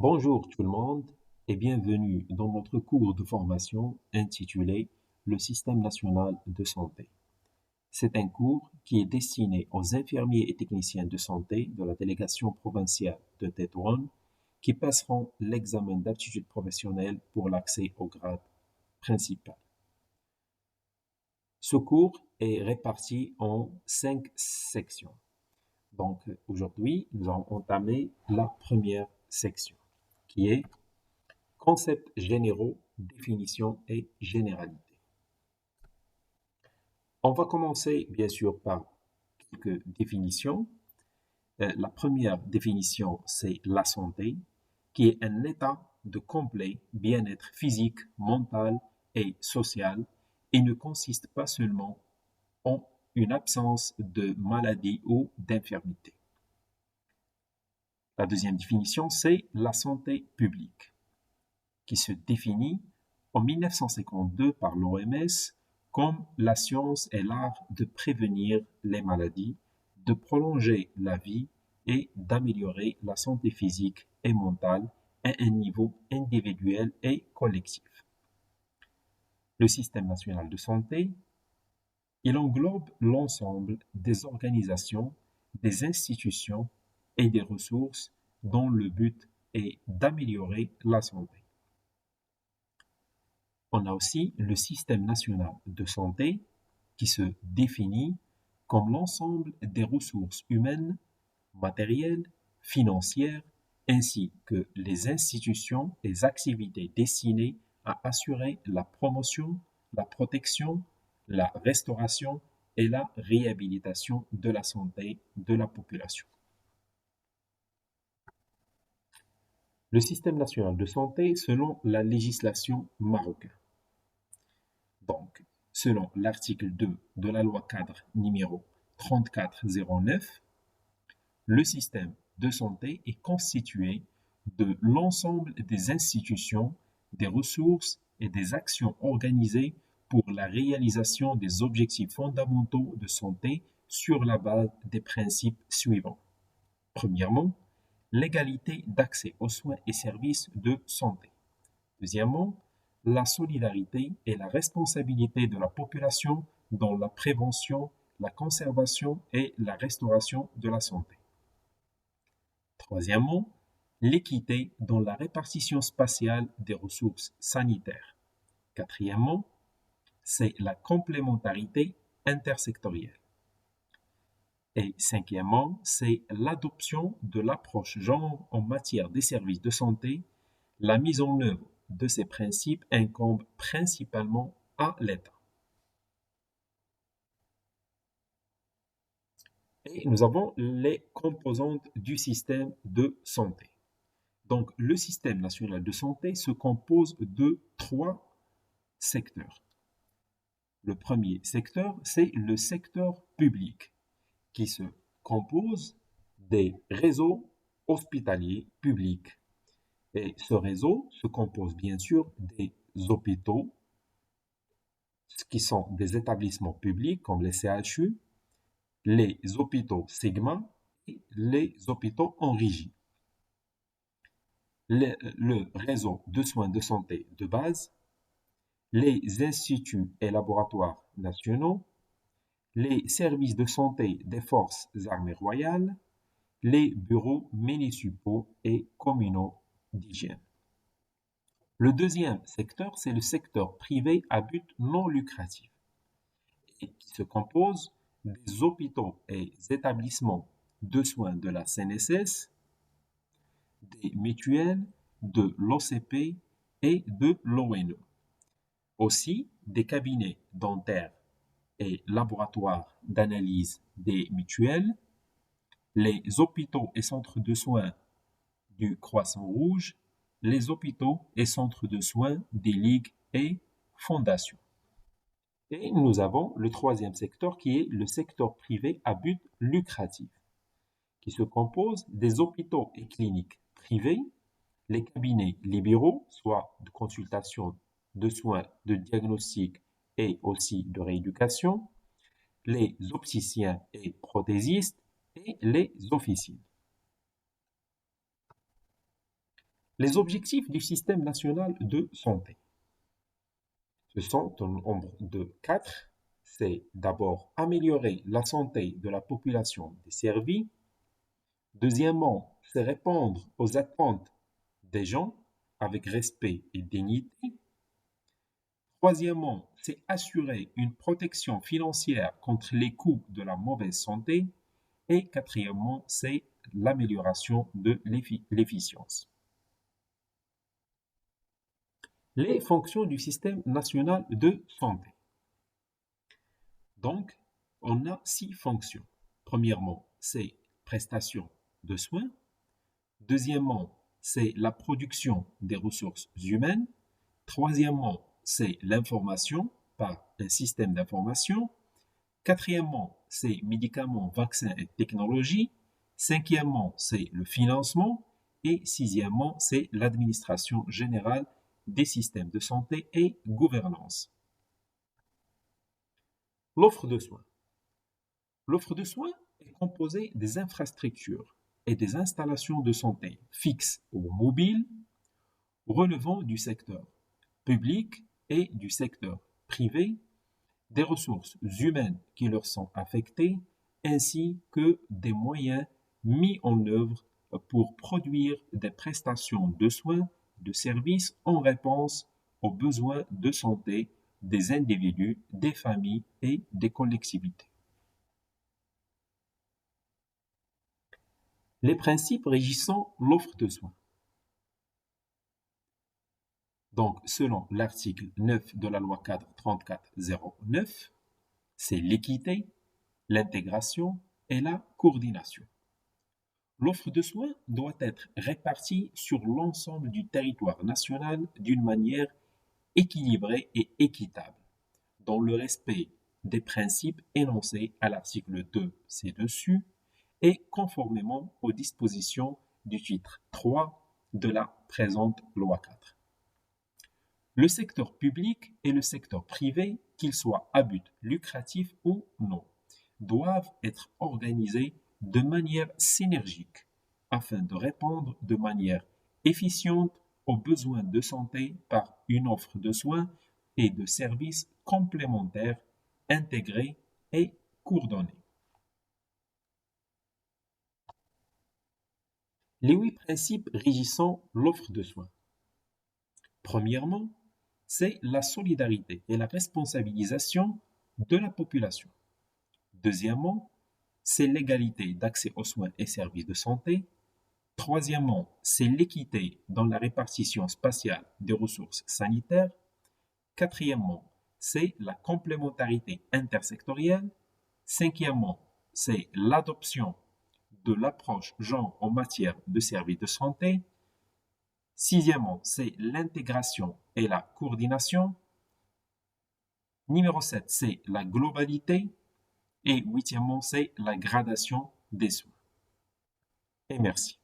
Bonjour tout le monde et bienvenue dans notre cours de formation intitulé Le système national de santé. C'est un cours qui est destiné aux infirmiers et techniciens de santé de la délégation provinciale de Tétouan qui passeront l'examen d'aptitude professionnelle pour l'accès au grade principal. Ce cours est réparti en 5 sections. Donc aujourd'hui, nous allons entamer la première section qui est concepts généraux, définitions et généralités. On va commencer bien sûr par quelques définitions. La première définition, c'est la santé, qui est un état de complet bien-être physique, mental et social et ne consiste pas seulement en une absence de maladie ou d'infirmité. La deuxième définition, c'est la santé publique, qui se définit en 1952 par l'OMS comme la science et l'art de prévenir les maladies, de prolonger la vie et d'améliorer la santé physique et mentale à un niveau individuel et collectif. Le système national de santé, il englobe l'ensemble des organisations, des institutions et des ressources dont le but est d'améliorer la santé. On a aussi le système national de santé qui se définit comme l'ensemble des ressources humaines, matérielles, financières, ainsi que les institutions et activités destinées à assurer la promotion, la protection, la restauration et la réhabilitation de la santé de la population. Le système national de santé selon la législation marocaine. Donc, selon l'article 2 de la loi cadre numéro 3409, le système de santé est constitué de l'ensemble des institutions, des ressources et des actions organisées pour la réalisation des objectifs fondamentaux de santé sur la base des principes suivants. Premièrement, l'égalité d'accès aux soins et services de santé. Deuxièmement, la solidarité et la responsabilité de la population dans la prévention, la conservation et la restauration de la santé. Troisièmement, l'équité dans la répartition spatiale des ressources sanitaires. Quatrièmement, c'est la complémentarité intersectorielle. Et cinquièmement, c'est l'adoption de l'approche genre en matière des services de santé. La mise en œuvre de ces principes incombe principalement à l'État. Et nous avons les composantes du système de santé. Donc, le système national de santé se compose de 3 secteurs. Le premier secteur, c'est le secteur public, qui se compose des réseaux hospitaliers publics. Et ce réseau se compose bien sûr des hôpitaux, qui sont des établissements publics comme les CHU, les hôpitaux Sigma et les hôpitaux en régie. Le réseau de soins de santé de base, les instituts et laboratoires nationaux, les services de santé des forces armées royales, les bureaux municipaux et communaux d'hygiène. Le deuxième secteur, c'est le secteur privé à but non lucratif et qui se compose des hôpitaux et établissements de soins de la CNSS, des mutuelles, de l'OCP et de l'ONE. Aussi, des cabinets dentaires et laboratoires d'analyse des mutuelles, les hôpitaux et centres de soins du Croissant Rouge, les hôpitaux et centres de soins des ligues et fondations. Et nous avons le troisième secteur qui est le secteur privé à but lucratif, qui se compose des hôpitaux et cliniques privés, les cabinets libéraux, soit de consultation, de soins, de diagnostic et aussi de rééducation, les opticiens et prothésistes et les officines. Les objectifs du système national de santé. Ce sont au nombre de 4. C'est d'abord améliorer la santé de la population desservie. Deuxièmement, c'est répondre aux attentes des gens avec respect et dignité. Troisièmement, c'est assurer une protection financière contre les coûts de la mauvaise santé. Et quatrièmement, c'est l'amélioration de l'efficience. Les fonctions du système national de santé. Donc, on a 6 fonctions. Premièrement, c'est prestation de soins. Deuxièmement, c'est la production des ressources humaines. Troisièmement, c'est l'information par un système d'information. Quatrièmement, c'est médicaments, vaccins et technologies. Cinquièmement, c'est le financement. Et sixièmement, c'est l'administration générale des systèmes de santé et gouvernance. L'offre de soins. L'offre de soins est composée des infrastructures et des installations de santé fixes ou mobiles relevant du secteur public et du secteur privé, des ressources humaines qui leur sont affectées, ainsi que des moyens mis en œuvre pour produire des prestations de soins, de services en réponse aux besoins de santé des individus, des familles et des collectivités. Les principes régissant l'offre de soins. Donc, selon l'article 9 de la loi cadre 3409, c'est l'équité, l'intégration et la coordination. L'offre de soins doit être répartie sur l'ensemble du territoire national d'une manière équilibrée et équitable, dans le respect des principes énoncés à l'article 2 ci-dessus et conformément aux dispositions du titre 3 de la présente loi 4. Le secteur public et le secteur privé, qu'ils soient à but lucratif ou non, doivent être organisés de manière synergique afin de répondre de manière efficiente aux besoins de santé par une offre de soins et de services complémentaires, intégrés et coordonnés. Les 8 principes régissant l'offre de soins. Premièrement, c'est la solidarité et la responsabilisation de la population. Deuxièmement, c'est l'égalité d'accès aux soins et services de santé. Troisièmement, c'est l'équité dans la répartition spatiale des ressources sanitaires. Quatrièmement, c'est la complémentarité intersectorielle. Cinquièmement, c'est l'adoption de l'approche genre en matière de services de santé. Sixièmement, c'est l'intégration et la coordination. Numéro 7, c'est la globalité. Et huitièmement, c'est la gradation des soins. Et merci.